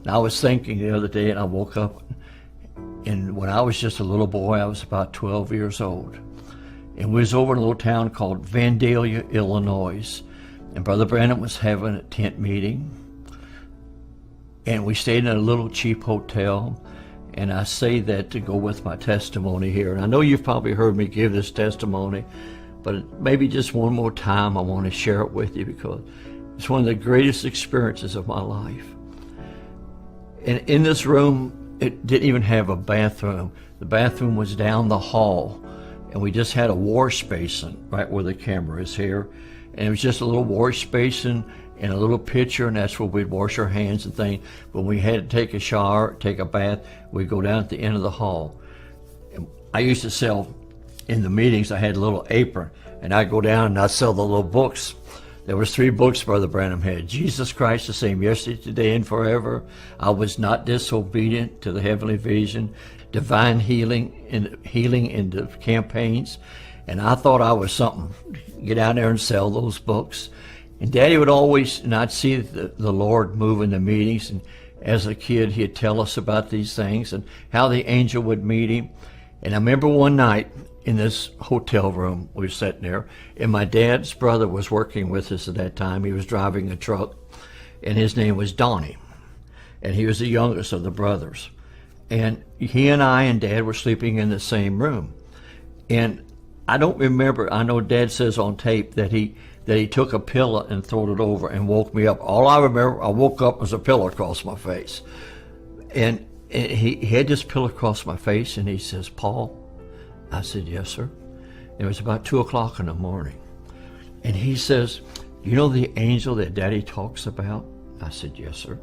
And I was thinking the other day, and I woke up, and when I was just a little boy, I was about 12 years old. And we was over in a little town called Vandalia, Illinois. And Brother Branham was having a tent meeting. And we stayed in a little cheap hotel. And I say that to go with my testimony here. And I know you've probably heard me give this testimony, but maybe just one more time I want to share it with you because it's one of the greatest experiences of my life. And in this room, it didn't even have a bathroom. The bathroom was down the hall, and we just had a wash basin right where the camera is here. And it was just a little wash basin and a little pitcher, and that's where we'd wash our hands and things. When we had to take a shower, take a bath, we'd go down at the end of the hall. And I used to sell, in the meetings, I had a little apron, and I'd go down and I'd sell the little books. There was 3 books Brother Branham had. Jesus Christ the same yesterday, today, and forever. I was not disobedient to the heavenly vision. Divine healing in the campaigns. And I thought I was something. Get out there and sell those books. And Daddy would always, and I'd see the Lord move in the meetings. And as a kid, he'd tell us about these things and how the angel would meet him. And I remember one night in this hotel room, we were sitting there, and my dad's brother was working with us at that time. He was driving a truck, and his name was Donnie. And he was the youngest of the brothers. And he and I and Dad were sleeping in the same room. And I don't remember, I know Dad says on tape that he took a pillow and threw it over and woke me up. All I remember, I woke up was a pillow across my face. And he had this pillow across my face, and he says, "Paul?" I said, "Yes, sir." It was about 2 o'clock in the morning. And he says, "You know the angel that Daddy talks about?" I said, "Yes, sir."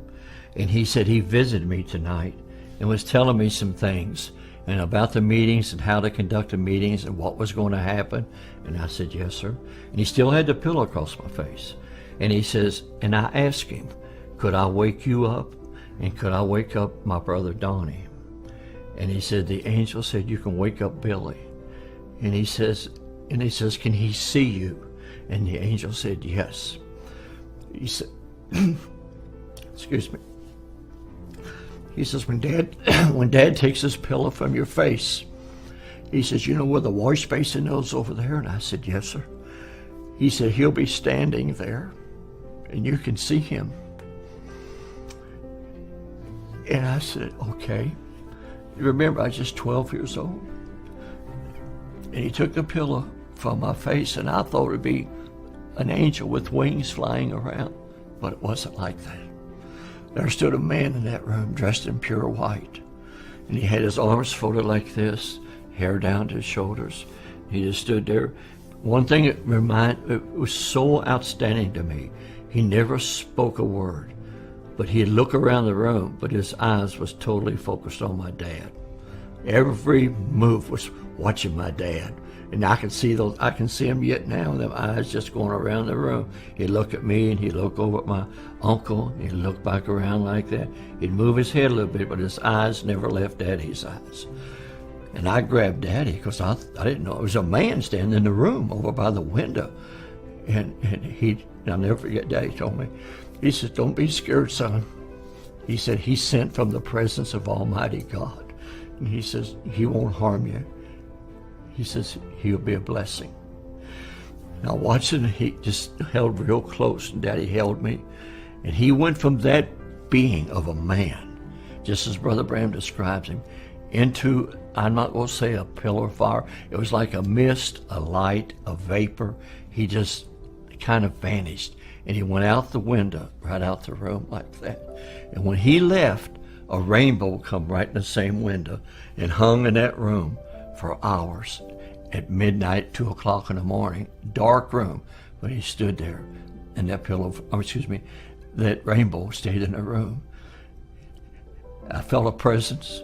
And he said he visited me tonight and was telling me some things and about the meetings and how to conduct the meetings and what was going to happen. And I said, "Yes, sir." And he still had the pillow across my face. And he says, and I asked him, "Could I wake you up? And could I wake up my brother Donnie?" And he said, the angel said, "You can wake up Billy." And he says, "Can he see you?" And the angel said, "Yes." He said, excuse me. He says, when Dad takes his pillow from your face, he says, "You know where the wash basin is over there?" And I said, "Yes, sir." He said, "He'll be standing there, and you can see him." And I said, "Okay." Remember, I was just 12 years old. And he took the pillow from my face, and I thought it'd be an angel with wings flying around, but it wasn't like that. There stood a man in that room dressed in pure white, and he had his arms folded like this, hair down to his shoulders. He just stood there. One thing it was so outstanding to me, he never spoke a word, but he'd look around the room, but his eyes was totally focused on my dad. Every move was watching my dad. And I can see him yet now, them eyes just going around the room. He'd look at me, and he'd look over at my uncle, and he'd look back around like that. He'd move his head a little bit, but his eyes never left Daddy's eyes. And I grabbed Daddy, because I didn't know. It was a man standing in the room over by the window. And I'll never forget, Daddy told me, he said, "Don't be scared, son." He said, "He's sent from the presence of Almighty God." And he says, "He won't harm you." He says, "He'll be a blessing." And I watched him, he just held real close, and Daddy held me. And he went from that being of a man, just as Brother Branham describes him, into, I'm not going to say a pillar of fire. It was like a mist, a light, a vapor. He just kind of vanished. And he went out the window, right out the room like that. And when he left, a rainbow come right in the same window and hung in that room for hours. At midnight, 2 o'clock in the morning, dark room, but he stood there, and that rainbow stayed in the room. I felt a presence.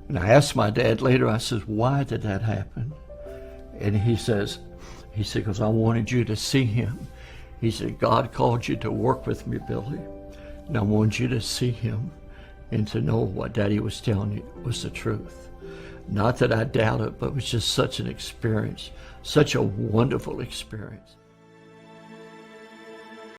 And I asked my dad later, I said, "Why did that happen?" And he said, "Because I wanted you to see him." He said, "God called you to work with me, Billy, and I wanted you to see him and to know what Daddy was telling you was the truth." Not that I doubt it, but it was just such an experience, such a wonderful experience.